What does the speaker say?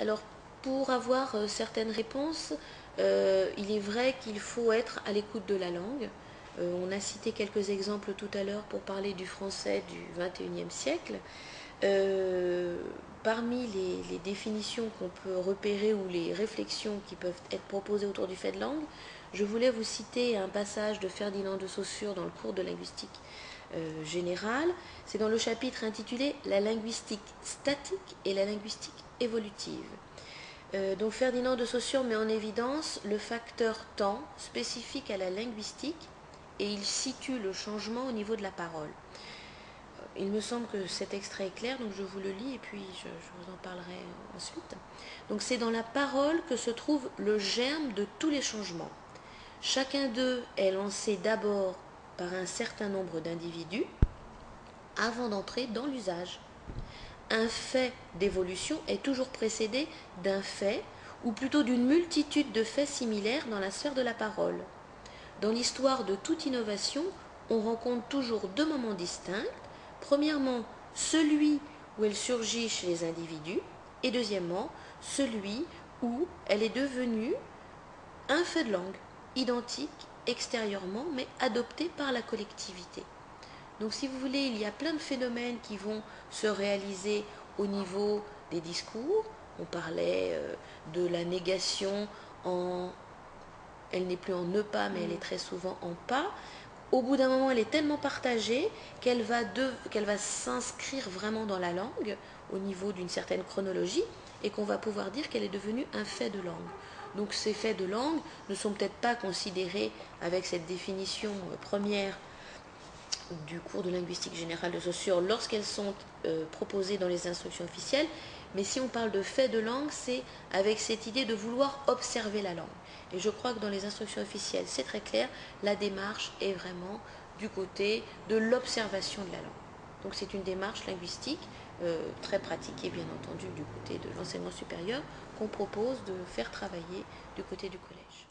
Alors, pour avoir certaines réponses, il est vrai qu'il faut être à l'écoute de la langue. On a cité quelques exemples tout à l'heure pour parler du français du XXIe siècle. Parmi les définitions qu'on peut repérer ou les réflexions qui peuvent être proposées autour du fait de langue, je voulais vous citer un passage de Ferdinand de Saussure dans le cours de linguistique générale. C'est dans le chapitre intitulé La linguistique statique et la linguistique évolutive. Donc Ferdinand de Saussure met en évidence le facteur temps spécifique à la linguistique et il situe le changement au niveau de la parole. Il me semble que cet extrait est clair, donc je vous le lis et puis je vous en parlerai ensuite. Donc c'est dans la parole que se trouve le germe de tous les changements. Chacun d'eux est lancé d'abord par un certain nombre d'individus avant d'entrer dans l'usage. Un fait d'évolution est toujours précédé d'un fait, ou plutôt d'une multitude de faits similaires dans la sphère de la parole. Dans l'histoire de toute innovation, on rencontre toujours deux moments distincts. Premièrement, celui où elle surgit chez les individus, et deuxièmement, celui où elle est devenue un fait de langue, identique extérieurement, mais adopté par la collectivité. Donc si vous voulez, il y a plein de phénomènes qui vont se réaliser au niveau des discours. On parlait de la négation en... Elle n'est plus en ne pas, mais elle est très souvent en pas. Au bout d'un moment, elle est tellement partagée qu'elle va s'inscrire vraiment dans la langue au niveau d'une certaine chronologie et qu'on va pouvoir dire qu'elle est devenue un fait de langue. Donc ces faits de langue ne sont peut-être pas considérés avec cette définition première du cours de linguistique générale de Saussure lorsqu'elles sont proposées dans les instructions officielles, mais si on parle de fait de langue, c'est avec cette idée de vouloir observer la langue. Et je crois que dans les instructions officielles, c'est très clair, la démarche est vraiment du côté de l'observation de la langue. Donc c'est une démarche linguistique très pratiquée, bien entendu, du côté de l'enseignement supérieur, qu'on propose de faire travailler du côté du collège.